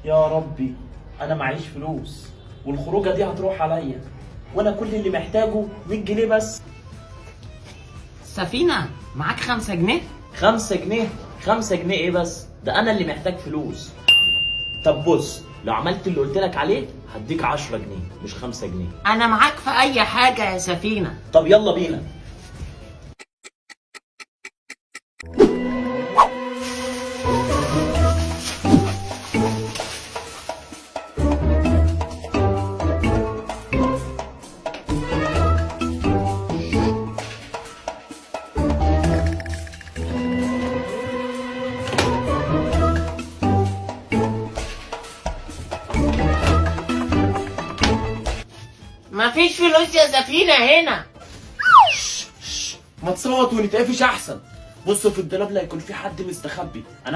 يا ربي انا معيش فلوس والخروجه دي هتروح عليا، وانا كل اللي محتاجه 100 جنيه بس. سفينة معاك 5 جنيه؟ 5 جنيه؟ 5 جنيه ايه بس؟ ده انا اللي محتاج فلوس. طب بص، لو عملت اللي قلت لك عليه هديك 10 جنيه مش 5 جنيه. أنا معاك في أي حاجة يا سفينة. طب يلا بينا. مفيش فلوس يا سفينة هنا. ما تصوت ونتقفش احسن. بص في الدولاب لا يكون في حد مستخبي. انا